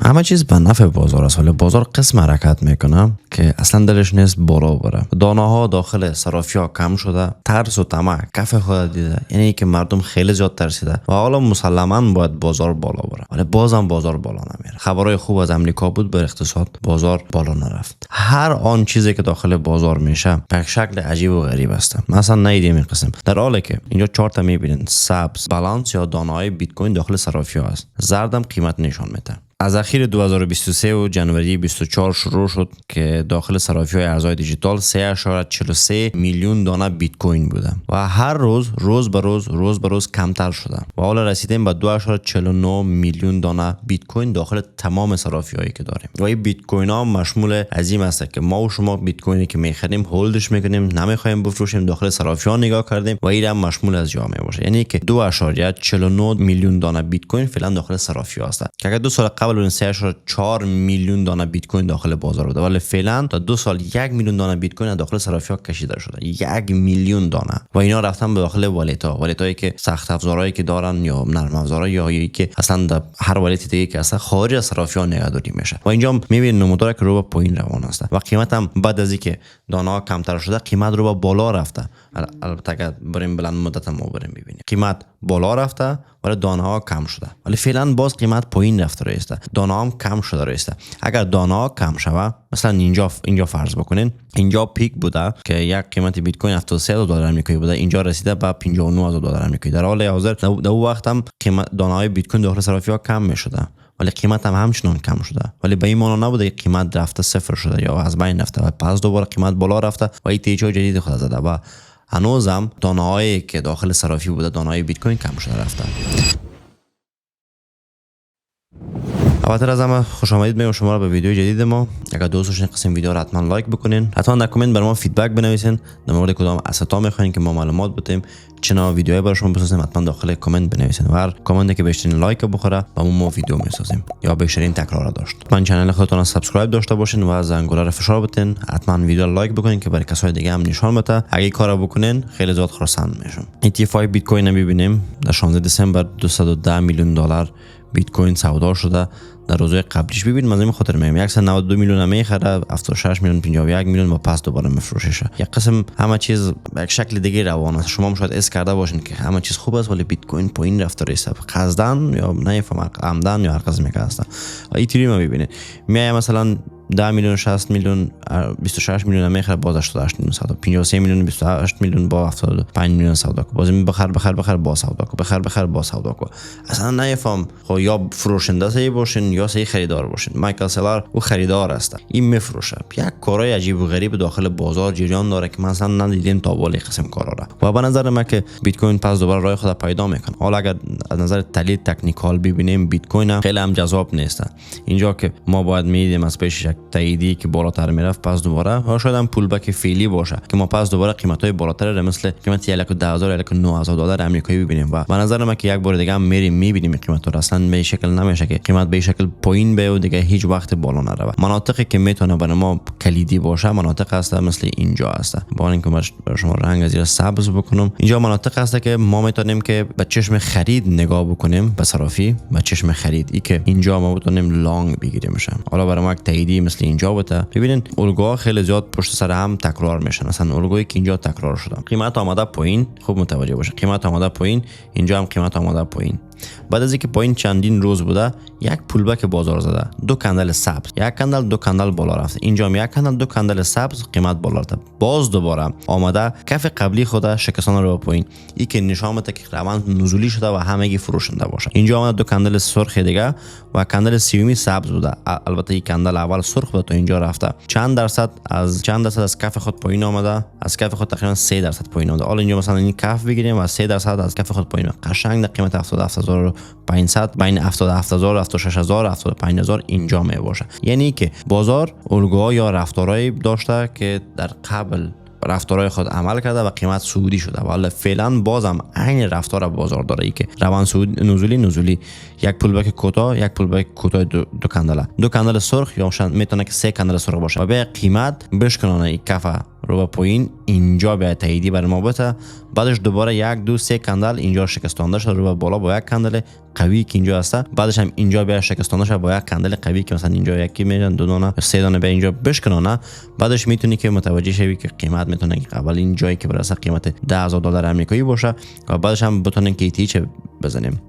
همه چیز به نفع بازار است، ولی بازار قسم حرکت میکنه که اصلا دلش نیست بالا بره. دانه ها داخل صرافی ها کم شده، ترس و طمع کف خود دیده، یعنی که مردم خیلی زیاد ترسیده و حالا مسلما باید بازار بالا بره، ولی بازم بازار بالا نمیره. خبرهای خوب از امریکا بود بر اقتصاد، بازار بالا نرفت. هر آن چیزی که داخل بازار میشه به شکل عجیب و غریب است. مثلا ندیدیم این قسم، در حالی که اینجا چارت میبینین سبز بالانس یا دانه های بیت کوین داخل صرافی ها است، زردم قیمت نشان میده. از اخیر 2023 و جنوری 24 شروع شد که داخل صرافی‌های ارزهای دیجیتال 3.43 میلیون دانه بیت کوین بوده و هر روز به روز کمتر شده و حالا رسیدیم به 2.49 میلیون دانه بیت کوین داخل تمام صرافی‌هایی که داریم. و این بیت کوین ها مشمول عظیم است که ما و شما بیت کوینی که می‌خریم هولدش می‌کنیم، نمی‌خوایم بفروشیم، داخل صرافی‌ها نگاه کردیم و این هم مشمول از جامعه باشه. یعنی که 2.49 میلیون دانه بیت کوین فعلا داخل صرافی‌ها است که اگر 2 سال قبل 3.4 میلیون دانه بیت کوین داخل بازار بوده، ولی فعلا تا 2 سال 1 میلیون دانه بیت کوین داخل صرافی‌ها کشیده شده. 1 میلیون دانه و اینا رفتن به داخل والتایی که سخت افزارهایی که دارن یا نرم افزارها یا یکی که اصلا در هر والت دیگه که اصلا خارج از صرافی‌ها نگهداری میشه و اینجا میبینید نمودار که رو به پایین روان است و قیمت هم بعد از اینکه دانه ها کمتر شده قیمت رو به بالا رفته. البته اگر بریم بلند مدت ما بریم ببینیم قیمت بالا رفته ولی دانه ها کم شده، ولی فعلا باز قیمت پایین رفته رایسته، دانه هم کم شده رایسته. اگر دانه ها کم شوه، مثلا اینجا فرض بکنین اینجا پیک بوده که یک قیمت بیت کوین 73,000 دلار آمریکایی بوده، اینجا رسیده به 59,000 دلار آمریکایی. در حال حاضر در اون وقت هم قیمت دانه های بیت کوین داخل صرافی ها کم میشده ولی قیمت هم همچنان کم شده، ولی به این معنا نبوده که قیمت رفته صفر شده یا از بین رفته و پس دوباره قیمت بالا رفته و این تیجای جدید خود زده و هنوزم دانه هایی که داخل صرافی بوده دانه های بیت کوین کم شده رفته. البته از همه خوش آمدید میگم شما را به ویدیو جدید ما. اگر دوست داشتین قسم ویدیو را حتما لایک بکنین، حتما در کامنت برام فیدبک بنویسین در مورد کدام استا میخواین که ما معلومات بدیم، چه نوع ویدیوهایی برای شما بسازیم، حتما داخل کامنت بنویسین و هر کامنتی که بیشترین لایک بخوره با ما ویدیو میسازیم یا بیشترین تکرار داشت. من کانال خودتون را سابسکرایب داشته باشین و زنگوله را فشار بدین، حتما ویدیو را لایک بکنین که برای کسای دیگه هم نشان بده. اگه کارا بکنین خیلی زیاد خرسند میشم. ETF بیت کوین میبینیم در 16 دسامبر 210 میلیون دلار بیت کوین سودا شده. در روزهای قبلیش ببین من خاطر میگم 192 میلیون میخره، 76 میلیون 51 میلیون و پس دوباره میفروششه. یک قسم همه چیز به یک شکل دیگه روان است. شما شاید اس کرده باشین که همه چیز خوب است ولی بیت کوین پایین رفته رسه قصدن یا نمیفهمم عمدن یا هر قسمی که هستن. ایتریوم ببینید میای مثلا 10 میلیون 60 میلیون 26 میلیون میخره باز 88 میلیون سودا، 53 میلیون 28 میلیون با 75 میلیون سودا کو، باز بخر با سودا کو، بخر با سودا کو. اصلا نمیفهم خب یا فروشنده صحیح باشین یا صحیح خریدار باشین. مایکل سلر او خریدار است، این میفروشه. یک کارای عجیب و غریب داخل بازار جریان داره که مثلا ندیدیم تا بالا قسم کارا را و به نظر من که بیت کوین پس دوباره راه خود پیدا میکنه. حالا اگر از نظر تحلیل تکنیکال ببینیم بیت کوین خیلی هم جذاب نیست. اینجا که ما باید میدیم از پیش تاییدی که بالاتر میرفت پس دوباره ها شاید هم پول بک فعلی باشه که ما پس دوباره قیمتای بالاتر را مثل قیمت 11000 یا 9000 دلار آمریکایی ببینیم و به نظر من که یک بار دیگه هم میبینیم قیمت رو اصلا به شکل نمیشه که قیمت به شکل پایین بیاد دیگه هیچ وقت بالا نره. مناطقی که میتونه برای ما کلیدی باشه مناطق هست مثل اینجا هست. با اینکه برای شما رنگ از سبز بکنم، اینجا مناطق هست که ما میتونیم که به چشم خرید نگاه بکنیم به صرافی، به چشم خرید ای که اینجا ما بتونیم لانگ بگیریم میشه. حالا برای ما تاییدی مثل اینجا بوده. ببینین الگوها خیلی زیاد پشت سر هم تکرار میشن. مثلا الگویی که اینجا تکرار شده قیمت آمده پایین، خوب متوجه باشه قیمت آمده پایین، اینجا هم قیمت آمده پایین. بعد از اینکه پایین چندین روز بوده یک پول بک بازار زده، دو کندل سبز، یک کندل دو کندل بالا رفته، اینجا هم یک کندل دو کندل سبز قیمت بالا رفته، باز دوباره آمده کف قبلی خود شکستان رو پایین، این که نشان میده که روند نزولی شده و همگی فروشنده باشه. اینجا آمده دو کندل سرخ دیگه و کندل سیومی سبز بوده. البته این کندل اول سرخ بوده تا اینجا رفته، چند درصد از کف خود پایین آمده، از کف خود تقریبا 3% پایین آمده. حالا اینجا مثلا این کف بگیریم و 3% از کف خود پایین قشنگ در قیمت 77500 بین 77000 76000 75000 اینجا می باشه. یعنی که بازار الگوها یا رفتارهایی داشته که در قبل رفتارهای خود عمل کرده و قیمت صعودی شده. ولی فعلا بازم عین رفتار بازار داره، ای که روان صعود نزولی یک پول بک کوتاه یک پول بک کوتاه دو کندل سرخ یا میتونه که 3 کندل سرخ باشه و به قیمت بشکنانه این کف رو به پایین اینجا به تاییدی بر ما بده. بعدش دوباره 1 2 3 کندل اینجا شکستانده شد رو به بالا با یک کندل قوی که اینجا هست. بعدش هم اینجا به شکستانده شد با یک کندل قوی که مثلا اینجا یکی میشن 2 دانه 3 دانه به اینجا بشکنانه. بعدش میتونی که متوجه شوی که قیمت میتونه که قبل این جایی که برسه قیمت $10,000 آمریکایی باشه و بعدش هم بتونن که ایتی چه بزنیم.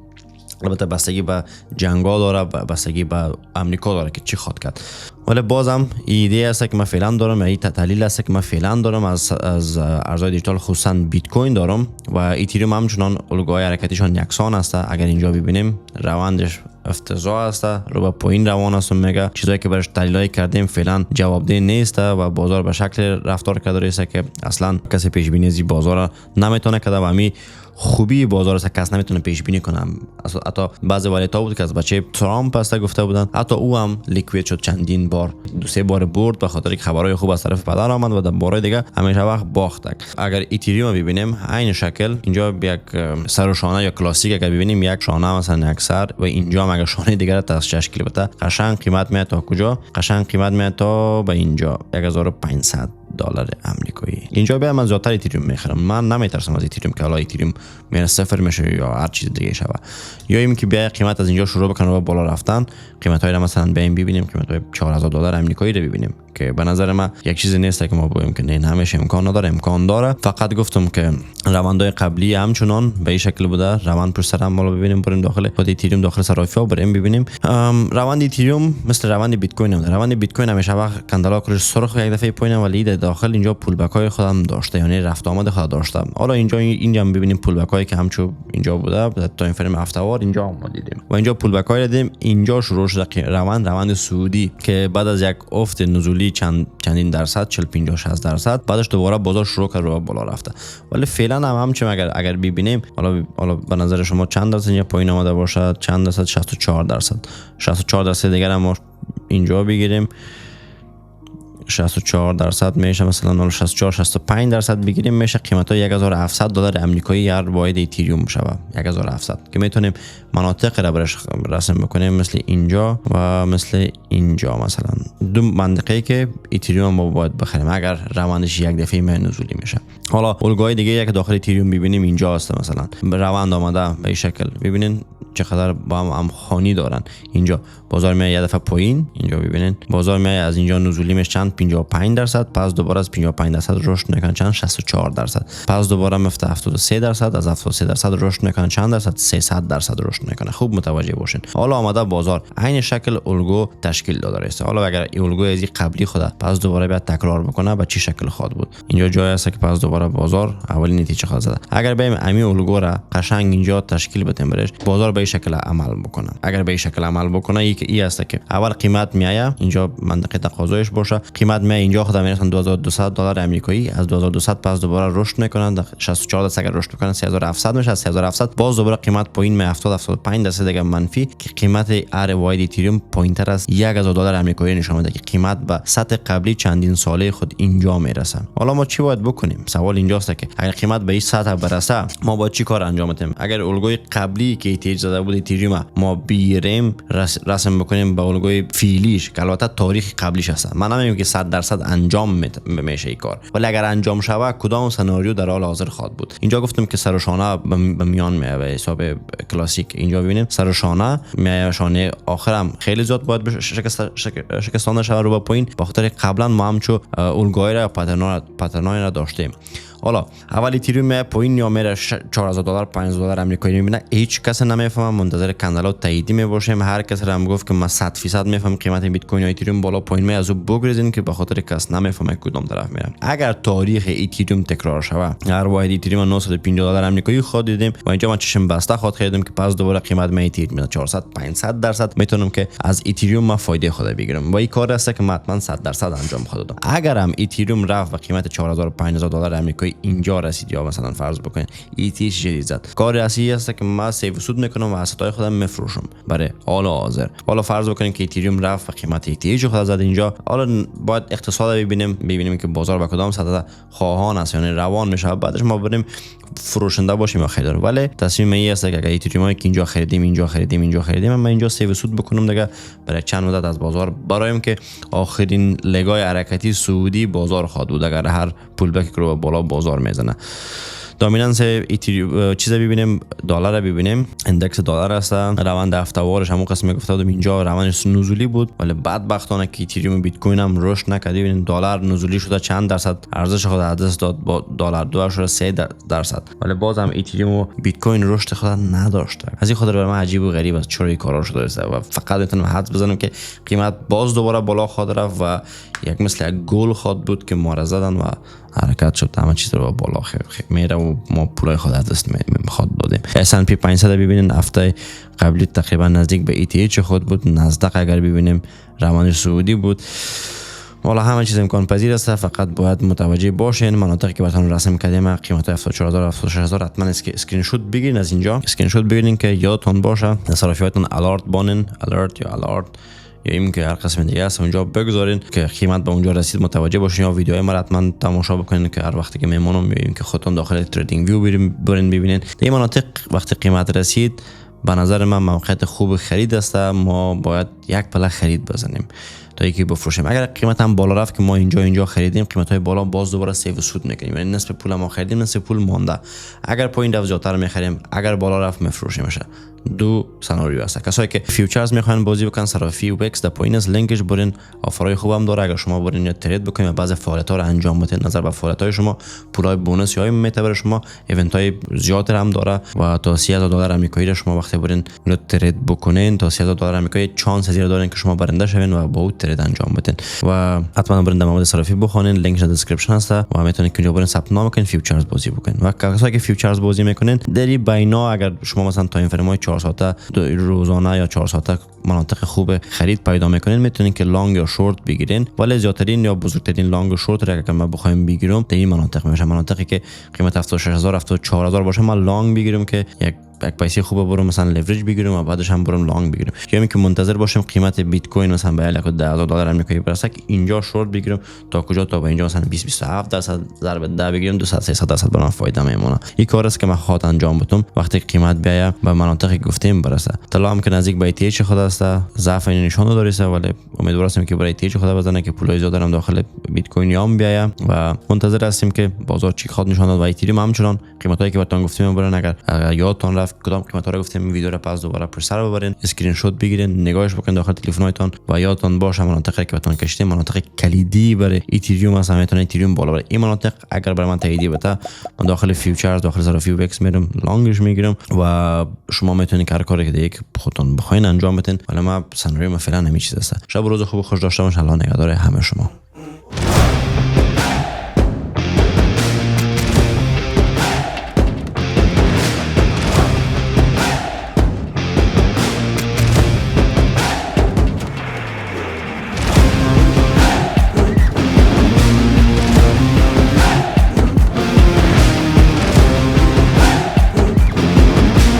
البته بستگی به جنگا داره، بستگی به امریکا داره که چی خواد کرد. ولی بازم ایده است که من فعلا دارم، این تحلیل است که من فعلا دارم از ارزهای دیجیتال، خصوصا بیت کوین دارم و اتریوم همچنان الگوهای حرکتیشان یکسان است. اگر اینجا ببینیم روندش افتضاح است، رو به پایین روان است و میگه چیزایی که برش تحلیل کردیم فعلا جوابده نیست و بازار به شکل رفتار کرده است که اصلا کسی پیش بینی از بازار نمیتونه کرده و همین خوبی بازار است، کس نمیتونه پیش بینی کنه. حتی بعضی والیتا بود که از بچه ترامپ است گفته بودن، حتی او هم لیکوید شد چندین بار، 2-3 بار برد به خاطر خبرهای خوب از طرف پدر آمد و در بارهای دیگه همیشه وقت باخت. اگر اتریوم ببینیم عین شکل اینجا یک سر و شانه یا کلاسیک اگر ببینیم یک شانه مثلا یک سر و اینجا اگر شانه دیگه را تشکیل بده قشنگ قیمت میاد تا کجا؟ قشنگ قیمت میاد تا به اینجا $1,500 آمریکایی. اینجا بیا من زیادتر اتریوم میخرم، من نمیترسم از اتریوم که حالا اتریوم میره صفر میشه یا هر چیز دیگه شوه، یا این که بیا قیمت از اینجا شروع بکنه و بالا رفتن. قیمت های را مثلا بیایم ببینیم، قیمت های $4,000 آمریکایی رو ببینیم که به نظر من یک چیز نیست که ما بگیم که نه نمیشه، امکان نداره، امکان داره. فقط گفتم که روندهای قبلی همچنان به این شکل بوده. روند پشت سر هم بالا ببینیم، بریم داخل خود اتریوم، داخل صرافی‌ها بریم ببینیم. روند اتریوم مثل روند بیت کوین نمیده. روند بیت کوین همیشه وقت کندلا کرش سرخ یک دفعه پایین ولی داخل اینجا پول بک های خودم داشته، یعنی رفت آمد خود داشته. حالا اینجا هم ببینیم پول بک هایی که همچو اینجا بوده تا این فریم هفته‌وار اینجا هم دیدیم و اینجا پول بک های دیدیم. اینجا شروع شده روند سعودی که بعد از یک افت نزولی چندین درصد 40-50-60%، بعدش دوباره بازار شروع کرد رو بالا رفته. ولی فعلا هم همچون اگر ببینیم حالا به نظر شما چند درصد اینجا پایین آمده باشه؟ چند درصد؟ 64% دیگر هم اینجا بگیریم 64% میشه، مثلا 64-65% بگیریم میشه قیمت های $1,700 آمریکایی هر واحد اتریوم شوه. 1,700 که میتونیم مناطق را برش رسم بکنیم مثل اینجا و مثل اینجا، مثلا دو منطقه‌ای که اتریوم ما باید بخریم اگر روندش یک دفعه نزولی میشه. حالا الگوهای دیگه که داخل اتریوم ببینیم اینجا هست، مثلا روند آمده به این شکل، ببینین چقدر با هم خانی دارن. اینجا بازار میاد یه دفعه پایین، اینجا ببینین بازار میاد از اینجا نزولی میشه چند 55%، پس دوباره از 55% رشد میکنه چند 64%، پس دوباره مفته 73%، از 73% رشد میکنه چند درصد 300% رشد میکنه. خوب متوجه باشین. حالا آمده بازار عین شکل الگو تشکیل داده است. حالا اگر این الگو از قبلی خدا پس دوباره بیاد تکرار بکنه به چه شکل خواهد بود؟ اینجا جای است که پس دوباره بازار اولین نتیجه خواهد زد. اگر بریم همین الگو را قشنگ اینجا تشکیل بدیم برش بازار به این شکل عمل بکنه. اگر به این شکل عمل بکنه این است که اول قیمت میایه اینجا منطقه تقاضایش باشه، قیمت می اینجا خدا میرسن $2,200 آمریکایی، از 2200 پس دوباره رشد میکنن 64% اگر رشد میکنن 3700 میشه، از 3700 باز دوباره قیمت پایین می 70-75% دیگه منفی که قیمت ار واحد اتریوم پایینتر از $1,000 آمریکایی نشون میده که قیمت به سطح قبلی چندین ساله خود اینجا میرسه. حالا ما چی باید بکنیم؟ سوال اینجاست که اگر قیمت به این سطح برسه ما باید چی کار انجام بدیم؟ اگر الگوی قبلی که ایتیج زده بود اتریوم ما بیریم رسم بکنیم به الگوی فعلیش که البته تاریخ قبلیش هست، من نمیگم که 100% انجام میشه این کار، ولی اگر انجام شوه کدام سناریو در حال حاضر خواهد بود؟ اینجا گفتم که سر و شانه به میان میاد به حساب کلاسیک. اینجا ببینیم سر و شانه میاد، شانه آخرم خیلی زیاد باید شکستانده شوه رو به پایین، به خاطر قبلا ما همچو الگوهای را پترنای را داشتیم. حالا اول اتریوم میاد پایین یا میره $4,000 $5,000 آمریکایی میبینه، هیچ کس نمیفهمه، منتظر کندلات تاییدی میباشیم. هر کس هم گفت که من 100% میفهم قیمت بیت کوین یا اتریوم بالا پایین میاد، از او بگریزین که به خاطر کس نمیفهمه کدام طرف میره. اگر تاریخ اتریوم تکرار شوه هر واحد اتریوم $950 آمریکایی خود دیدیم و اینجا من چشم بسته خود خریدم که پس دوباره قیمت می اتریوم میاد 400-500% میتونم که از اتریوم ما فایده خود بگیرم و این کار است که حتما 100% انجام خود دادم. اگر هم اتریوم رفت و قیمت $4,000 $5,000 آمریکایی اینجا رسید یا مثلا فرض بکنید ایتیش جدید زد، کار اصلی است که ما سیو سود میکنم و اسطای خودم میفروشم برای حال حاضر. حالا فرض بکنیم که ایتریوم رفت و قیمت ایتیج خود زد اینجا، حالا باید اقتصاد ببینیم که بازار به کدام سطح خواهان است، یعنی روان میشه، بعدش ما بریم فروشنده باشیم یا خرید. ولی تصمیم این است که اگه ایتریوم که اینجا خریدیم من اینجا سیو سود بکنم دیگه برای چند مدت از بازار، برایم که آخرین لگای حرکتی سعودی بازار خواهد بود اگر هر پول بک رو بالا بازار میزنه. دامیننس ایتریوم چیزا ببینیم، دلار ببینیم، اندکس دلار است، روند هفته‌وارش همون قسم گفته بودم اینجا روندش نزولی بود، ولی بدبختانه که ایتریوم بیت کوین هم رشد نکرد. ببینید دلار نزولی شده چند درصد ارزش خود از دست داد، با دلار 2 شده 3%، ولی بازم ایتریوم و بیت کوین رشد خود نداشته. از این خاطر برای من عجیب و غریب است چرا این کارا شده است و فقط میتونم حدس بزنم که قیمت باز دوباره بالا خواهد رفت و یک مثل یک گل خواهد بود که ما را زدن و حرکت شد همه چیز رو بالا میره و ما پولای خود از دست میخواد دادیم. S&P 500 ببینین هفته قبلی تقریبا نزدیک به ETH خود بود، نزدیک اگر ببینیم روند سعودی بود. والا همه چیز امکان پذیر است، فقط باید متوجه باشین. مناطقی که براتون رسم کردیم قیمت 74000 76000 حتما اسکرین شات بگیرین، از اینجا اسکرین شات بگیرین که یادتون باشه صرافیاتون الارت بانن، الارت یا الارت یا این که هر قسم دیگه است اونجا بگذارین که قیمت به اونجا رسید متوجه باشین، یا ویدیوهای ما حتما تماشا بکنین که هر وقتی که میمونم میبینیم که خودتون داخل تریدینگ ویو برین ببینین. این مناطق وقتی قیمت رسید به نظر من موقعیت خوب خرید است، ما باید یک پله خرید بزنیم تا اینکه بفروشیم. اگر قیمت هم بالا رفت که ما اینجا خریدیم، قیمت های بالا باز دوباره سیو سود میکنیم، یعنی نصف پول ما خریدیم نصف پول مونده. اگر پایین رفت زیادتر میخریم، اگر بالا رفت میفروشیمش. دو سناریو است. کسایی که فیوچرز میخواین بازی بکنن صرافی و بکس در پایین از لینکش برین، آفرای خوب هم داره. اگر شما برین یا ترید بکنین بعض فعالیت ها رو انجام بدین، نظر به فعالیت های شما پولای بونوس یا میتبر شما ایونت های زیاد هم داره و تا $30000 آمریکایی شما وقتی برین رو ترید بکنین تا $30000 آمریکایی چانس زیاد دارین که شما برنده شوین و با اون ترید انجام بدین. و حتما برین در مورد صرافی بخونین، لینکش در دیسکریپشن هست و میتونین که برین ثبت نام کنین فیوچرز بازی بکنین. و کسایی که فیوچرز بازی میکنین دری بینا، اگر شما مثلا تایم فریم های 4 ساعته روزانه یا 4 ساعته مناطق خوب خرید پیدا میکنین، میتونین که لانگ یا شورت بگیرین، ولی زیادترین یا بزرگترین لانگ و شورت را اگر ما بخوایم بگیرم در این مناطق میشه. مناطقی که قیمت 76000 74000 باشه ما لانگ بگیرم که یک پیسه خوبه برم مثلا لیوریج بگیرم و بعدش هم برم لانگ بگیرم، یا اینکه منتظر باشم قیمت بیت کوین مثلا به $10000 آمریکایی برسه که اینجا شورت بگیرم تا کجا، تا به اینجا مثلا 20-27% ضرب 10 بگیرم 200-300% برام فایده میمونه. این کار است که من خواهد انجام بدم وقتی قیمت بیاید به مناطقی گفتیم برسه. طلا هم که نزدیک به ایتیج خود است، ضعف این نشانه داره، ولی امیدوار هستم که برای ایتیج خود بزنه که پولای زیاد هم داخل بیت کوین یام بیاید و منتظر هستیم که بازار چی خواهد نشان داد. و ایتریوم همچنان قیمتایی که براتون گفتیم برن، اگر یادتون رفت کدام قیمتا رو گفتیم این ویدیو رو پس دوباره پر سر ببرین، اسکرین شات بگیرین، نگاهش بکنین داخل تلفن‌هایتون و یادتون باشه مناطقی که براتون کشیدیم مناطق کلیدی برای ایتریوم هست. میتونه ایتریوم بالا بره. این مناطق اگر برای من تاییدیه بده من داخل فیوچرز داخل صرافی و بکس میرم لانگش میگیرم و شما میتونید هر کاری که دیگه خودتون بخواین انجام بدین. ولی ما سناریو فعلا همین چیز است. شب و روز خوب خوش داشته باشین. الله نگهدار همه شما.